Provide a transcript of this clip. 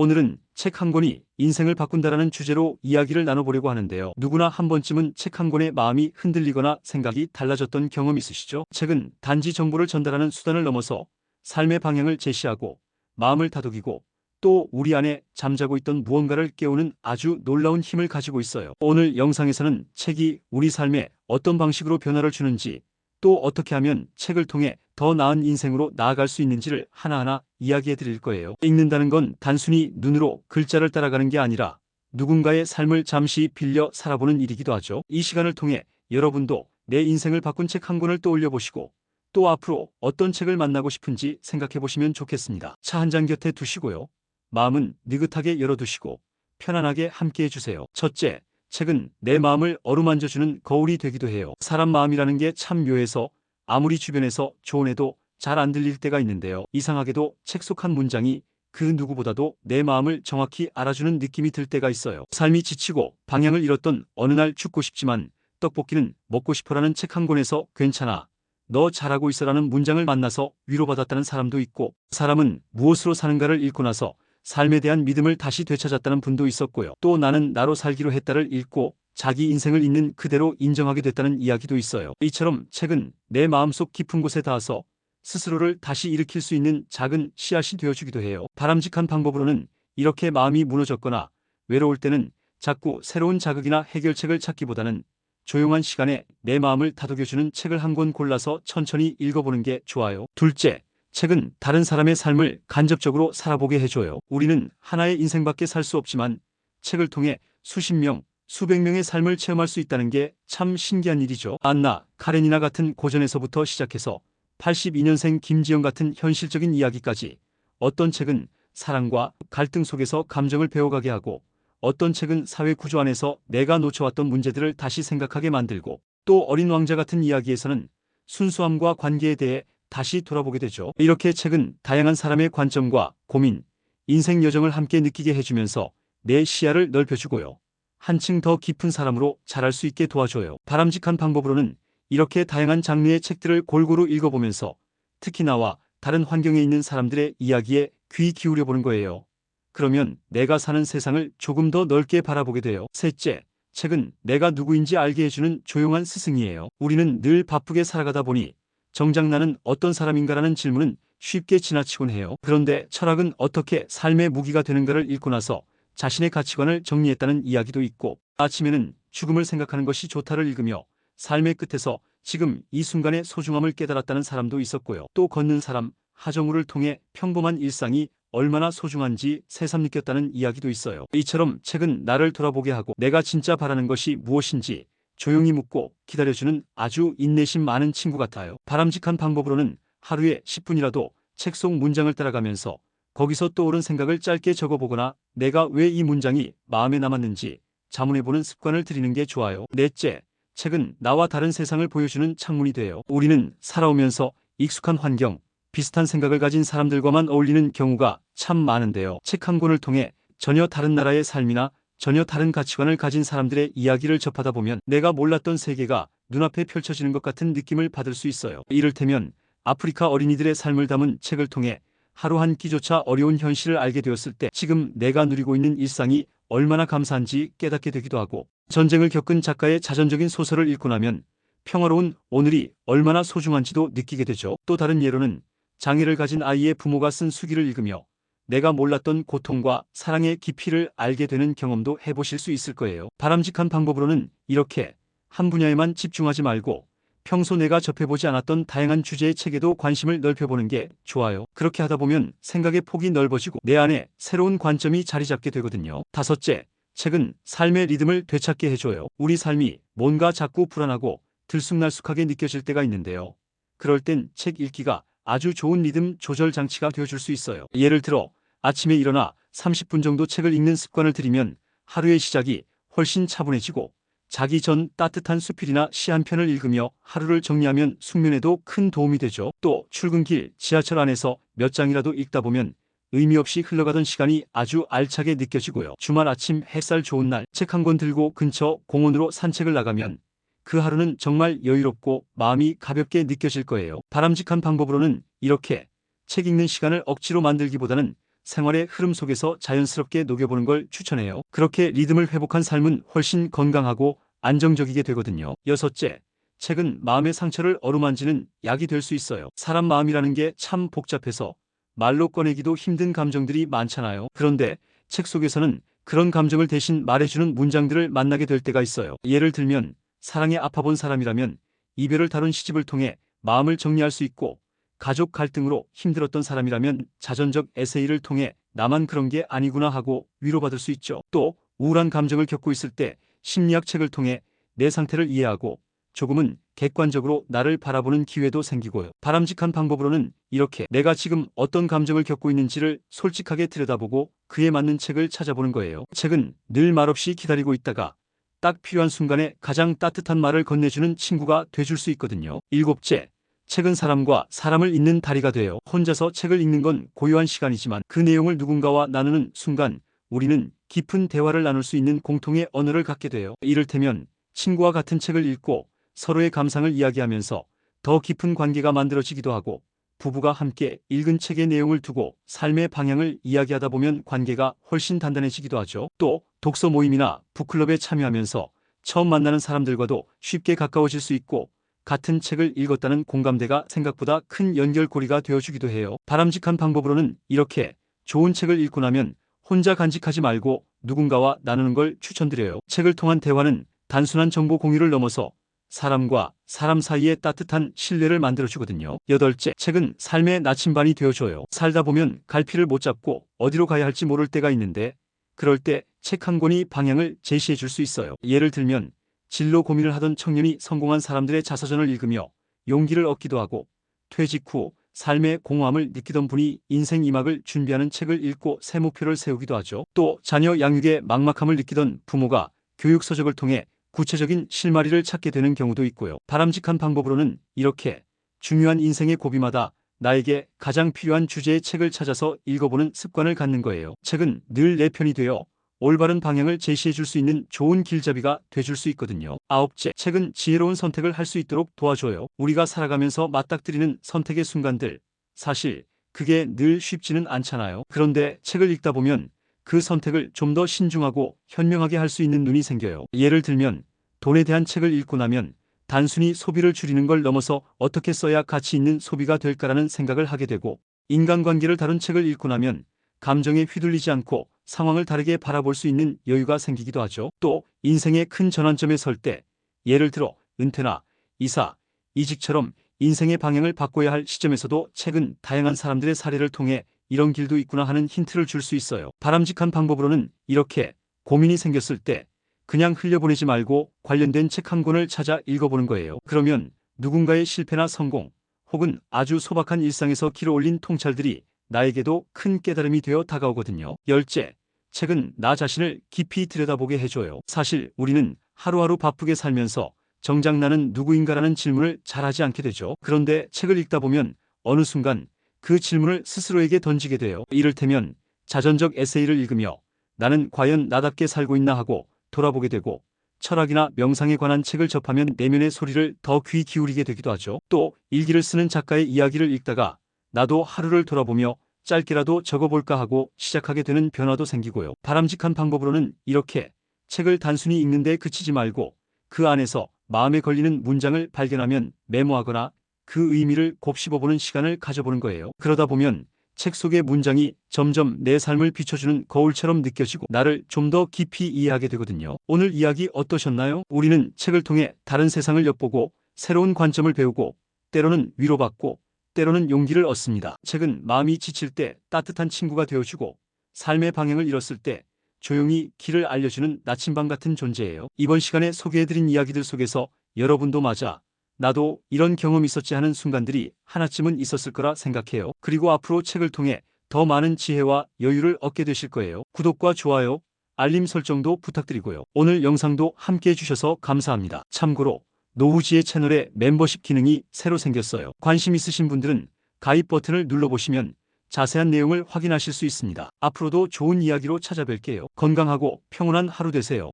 오늘은 책 한 권이 인생을 바꾼다라는 주제로 이야기를 나눠보려고 하는데요. 누구나 한 번쯤은 책 한 권에 마음이 흔들리거나 생각이 달라졌던 경험 있으시죠? 책은 단지 정보를 전달하는 수단을 넘어서 삶의 방향을 제시하고 마음을 다독이고 또 우리 안에 잠자고 있던 무언가를 깨우는 아주 놀라운 힘을 가지고 있어요. 오늘 영상에서는 책이 우리 삶에 어떤 방식으로 변화를 주는지, 또 어떻게 하면 책을 통해 더 나은 인생으로 나아갈 수 있는지를 하나하나 이야기해 드릴 거예요. 읽는다는 건 단순히 눈으로 글자를 따라가는 게 아니라 누군가의 삶을 잠시 빌려 살아보는 일이기도 하죠. 이 시간을 통해 여러분도 내 인생을 바꾼 책 한 권을 떠올려 보시고 또 앞으로 어떤 책을 만나고 싶은지 생각해 보시면 좋겠습니다. 차 한 잔 곁에 두시고요. 마음은 느긋하게 열어두시고 편안하게 함께 해주세요. 첫째, 책은 내 마음을 어루만져주는 거울이 되기도 해요. 사람 마음이라는 게 참 묘해서 아무리 주변에서 조언해도 잘 안 들릴 때가 있는데요. 이상하게도 책 속 한 문장이 그 누구보다도 내 마음을 정확히 알아주는 느낌이 들 때가 있어요. 삶이 지치고 방향을 잃었던 어느 날 죽고 싶지만 떡볶이는 먹고 싶어라는 책 한 권에서 괜찮아, 너 잘하고 있어라는 문장을 만나서 위로받았다는 사람도 있고, 사람은 무엇으로 사는가를 읽고 나서 삶에 대한 믿음을 다시 되찾았다는 분도 있었고요. 또 나는 나로 살기로 했다를 읽고 자기 인생을 있는 그대로 인정하게 됐다는 이야기도 있어요. 이처럼 책은 내 마음속 깊은 곳에 닿아서 스스로를 다시 일으킬 수 있는 작은 씨앗이 되어주기도 해요. 바람직한 방법으로는 이렇게 마음이 무너졌거나 외로울 때는 자꾸 새로운 자극이나 해결책을 찾기보다는 조용한 시간에 내 마음을 다독여주는 책을 한 권 골라서 천천히 읽어보는 게 좋아요. 둘째, 책은 다른 사람의 삶을 간접적으로 살아보게 해줘요. 우리는 하나의 인생밖에 살 수 없지만 책을 통해 수십 명, 수백 명의 삶을 체험할 수 있다는 게 참 신기한 일이죠. 안나 카레니나 같은 고전에서부터 시작해서 82년생 김지영 같은 현실적인 이야기까지, 어떤 책은 사랑과 갈등 속에서 감정을 배워가게 하고, 어떤 책은 사회 구조 안에서 내가 놓쳐왔던 문제들을 다시 생각하게 만들고, 또 어린 왕자 같은 이야기에서는 순수함과 관계에 대해 다시 돌아보게 되죠. 이렇게 책은 다양한 사람의 관점과 고민, 인생 여정을 함께 느끼게 해주면서 내 시야를 넓혀주고요. 한층 더 깊은 사람으로 자랄 수 있게 도와줘요. 바람직한 방법으로는 이렇게 다양한 장르의 책들을 골고루 읽어보면서 특히 나와 다른 환경에 있는 사람들의 이야기에 귀 기울여보는 거예요. 그러면 내가 사는 세상을 조금 더 넓게 바라보게 돼요. 셋째, 책은 내가 누구인지 알게 해주는 조용한 스승이에요. 우리는 늘 바쁘게 살아가다 보니 정작 나는 어떤 사람인가라는 질문은 쉽게 지나치곤 해요. 그런데 철학은 어떻게 삶의 무기가 되는가를 읽고 나서 자신의 가치관을 정리했다는 이야기도 있고, 아침에는 죽음을 생각하는 것이 좋다를 읽으며 삶의 끝에서 지금 이 순간의 소중함을 깨달았다는 사람도 있었고요. 또 걷는 사람 하정우를 통해 평범한 일상이 얼마나 소중한지 새삼 느꼈다는 이야기도 있어요. 이처럼 책은 나를 돌아보게 하고 내가 진짜 바라는 것이 무엇인지 조용히 묻고 기다려주는 아주 인내심 많은 친구 같아요. 바람직한 방법으로는 하루에 10분이라도 책 속 문장을 따라가면서 거기서 떠오른 생각을 짧게 적어보거나 내가 왜 이 문장이 마음에 남았는지 자문해보는 습관을 들이는 게 좋아요. 넷째, 책은 나와 다른 세상을 보여주는 창문이 돼요. 우리는 살아오면서 익숙한 환경, 비슷한 생각을 가진 사람들과만 어울리는 경우가 참 많은데요. 책 한 권을 통해 전혀 다른 나라의 삶이나 전혀 다른 가치관을 가진 사람들의 이야기를 접하다 보면 내가 몰랐던 세계가 눈앞에 펼쳐지는 것 같은 느낌을 받을 수 있어요. 이를테면 아프리카 어린이들의 삶을 담은 책을 통해 하루 한 끼조차 어려운 현실을 알게 되었을 때 지금 내가 누리고 있는 일상이 얼마나 감사한지 깨닫게 되기도 하고, 전쟁을 겪은 작가의 자전적인 소설을 읽고 나면 평화로운 오늘이 얼마나 소중한지도 느끼게 되죠. 또 다른 예로는 장애를 가진 아이의 부모가 쓴 수기를 읽으며 내가 몰랐던 고통과 사랑의 깊이를 알게 되는 경험도 해보실 수 있을 거예요. 바람직한 방법으로는 이렇게 한 분야에만 집중하지 말고 평소 내가 접해보지 않았던 다양한 주제의 책에도 관심을 넓혀보는 게 좋아요. 그렇게 하다 보면 생각의 폭이 넓어지고 내 안에 새로운 관점이 자리 잡게 되거든요. 다섯째, 책은 삶의 리듬을 되찾게 해줘요. 우리 삶이 뭔가 자꾸 불안하고 들쑥날쑥하게 느껴질 때가 있는데요. 그럴 땐 책 읽기가 아주 좋은 리듬 조절 장치가 되어줄 수 있어요. 예를 들어 아침에 일어나 30분 정도 책을 읽는 습관을 들이면 하루의 시작이 훨씬 차분해지고, 자기 전 따뜻한 수필이나 시 한 편을 읽으며 하루를 정리하면 숙면에도 큰 도움이 되죠. 또 출근길, 지하철 안에서 몇 장이라도 읽다 보면 의미 없이 흘러가던 시간이 아주 알차게 느껴지고요. 주말 아침 햇살 좋은 날 책 한 권 들고 근처 공원으로 산책을 나가면 그 하루는 정말 여유롭고 마음이 가볍게 느껴질 거예요. 바람직한 방법으로는 이렇게 책 읽는 시간을 억지로 만들기보다는 생활의 흐름 속에서 자연스럽게 녹여보는 걸 추천해요. 그렇게 리듬을 회복한 삶은 훨씬 건강하고 안정적이게 되거든요. 여섯째, 책은 마음의 상처를 어루만지는 약이 될 수 있어요. 사람 마음이라는 게 참 복잡해서 말로 꺼내기도 힘든 감정들이 많잖아요. 그런데 책 속에서는 그런 감정을 대신 말해주는 문장들을 만나게 될 때가 있어요. 예를 들면 사랑에 아파본 사람이라면 이별을 다룬 시집을 통해 마음을 정리할 수 있고, 가족 갈등으로 힘들었던 사람이라면 자전적 에세이를 통해 나만 그런 게 아니구나 하고 위로받을 수 있죠. 또 우울한 감정을 겪고 있을 때 심리학 책을 통해 내 상태를 이해하고 조금은 객관적으로 나를 바라보는 기회도 생기고요. 바람직한 방법으로는 이렇게 내가 지금 어떤 감정을 겪고 있는지를 솔직하게 들여다보고 그에 맞는 책을 찾아보는 거예요. 책은 늘 말없이 기다리고 있다가 딱 필요한 순간에 가장 따뜻한 말을 건네주는 친구가 돼줄 수 있거든요. 일곱째, 책은 사람과 사람을 잇는 다리가 돼요. 혼자서 책을 읽는 건 고요한 시간이지만 그 내용을 누군가와 나누는 순간 우리는 깊은 대화를 나눌 수 있는 공통의 언어를 갖게 돼요. 이를테면 친구와 같은 책을 읽고 서로의 감상을 이야기하면서 더 깊은 관계가 만들어지기도 하고, 부부가 함께 읽은 책의 내용을 두고 삶의 방향을 이야기하다 보면 관계가 훨씬 단단해지기도 하죠. 또 독서 모임이나 북클럽에 참여하면서 처음 만나는 사람들과도 쉽게 가까워질 수 있고, 같은 책을 읽었다는 공감대가 생각보다 큰 연결고리가 되어주기도 해요. 바람직한 방법으로는 이렇게 좋은 책을 읽고 나면 혼자 간직하지 말고 누군가와 나누는 걸 추천드려요. 책을 통한 대화는 단순한 정보 공유를 넘어서 사람과 사람 사이에 따뜻한 신뢰를 만들어주거든요. 여덟째, 책은 삶의 나침반이 되어줘요. 살다 보면 갈피를 못 잡고 어디로 가야 할지 모를 때가 있는데, 그럴 때 책 한 권이 방향을 제시해 줄 수 있어요. 예를 들면 진로 고민을 하던 청년이 성공한 사람들의 자서전을 읽으며 용기를 얻기도 하고, 퇴직 후 삶의 공허함을 느끼던 분이 인생 2막을 준비하는 책을 읽고 새 목표를 세우기도 하죠. 또 자녀 양육에 막막함을 느끼던 부모가 교육서적을 통해 구체적인 실마리를 찾게 되는 경우도 있고요. 바람직한 방법으로는 이렇게 중요한 인생의 고비마다 나에게 가장 필요한 주제의 책을 찾아서 읽어보는 습관을 갖는 거예요. 책은 늘 내 편이 되어 올바른 방향을 제시해 줄 수 있는 좋은 길잡이가 돼줄 수 있거든요. 아홉째, 책은 지혜로운 선택을 할 수 있도록 도와줘요. 우리가 살아가면서 맞닥뜨리는 선택의 순간들, 사실 그게 늘 쉽지는 않잖아요. 그런데 책을 읽다 보면 그 선택을 좀 더 신중하고 현명하게 할 수 있는 눈이 생겨요. 예를 들면 돈에 대한 책을 읽고 나면 단순히 소비를 줄이는 걸 넘어서 어떻게 써야 가치 있는 소비가 될까라는 생각을 하게 되고, 인간관계를 다룬 책을 읽고 나면 감정에 휘둘리지 않고 상황을 다르게 바라볼 수 있는 여유가 생기기도 하죠. 또 인생의 큰 전환점에 설 때, 예를 들어 은퇴나 이사, 이직처럼 인생의 방향을 바꿔야 할 시점에서도 책은 다양한 사람들의 사례를 통해 이런 길도 있구나 하는 힌트를 줄 수 있어요. 바람직한 방법으로는 이렇게 고민이 생겼을 때 그냥 흘려보내지 말고 관련된 책 한 권을 찾아 읽어보는 거예요. 그러면 누군가의 실패나 성공, 혹은 아주 소박한 일상에서 길어 올린 통찰들이 나에게도 큰 깨달음이 되어 다가오거든요. 열째, 책은 나 자신을 깊이 들여다보게 해줘요. 사실 우리는 하루하루 바쁘게 살면서 정작 나는 누구인가라는 질문을 잘 하지 않게 되죠. 그런데 책을 읽다 보면 어느 순간 그 질문을 스스로에게 던지게 돼요. 이를테면 자전적 에세이를 읽으며 나는 과연 나답게 살고 있나 하고 돌아보게 되고, 철학이나 명상에 관한 책을 접하면 내면의 소리를 더 귀 기울이게 되기도 하죠. 또 일기를 쓰는 작가의 이야기를 읽다가 나도 하루를 돌아보며 짧게라도 적어볼까 하고 시작하게 되는 변화도 생기고요. 바람직한 방법으로는 이렇게 책을 단순히 읽는 데 그치지 말고 그 안에서 마음에 걸리는 문장을 발견하면 메모하거나 그 의미를 곱씹어보는 시간을 가져보는 거예요. 그러다 보면 책 속의 문장이 점점 내 삶을 비춰주는 거울처럼 느껴지고 나를 좀 더 깊이 이해하게 되거든요. 오늘 이야기 어떠셨나요? 우리는 책을 통해 다른 세상을 엿보고 새로운 관점을 배우고 때로는 위로받고 때로는 용기를 얻습니다. 책은 마음이 지칠 때 따뜻한 친구가 되어주고 삶의 방향을 잃었을 때 조용히 길을 알려주는 나침반 같은 존재예요. 이번 시간에 소개해드린 이야기들 속에서 여러분도 맞아, 나도 이런 경험이 있었지 하는 순간들이 하나쯤은 있었을 거라 생각해요. 그리고 앞으로 책을 통해 더 많은 지혜와 여유를 얻게 되실 거예요. 구독과 좋아요, 알림 설정도 부탁드리고요. 오늘 영상도 함께 해주셔서 감사합니다. 참고로 노후지의 채널에 멤버십 기능이 새로 생겼어요. 관심 있으신 분들은 가입 버튼을 눌러보시면 자세한 내용을 확인하실 수 있습니다. 앞으로도 좋은 이야기로 찾아뵐게요. 건강하고 평온한 하루 되세요.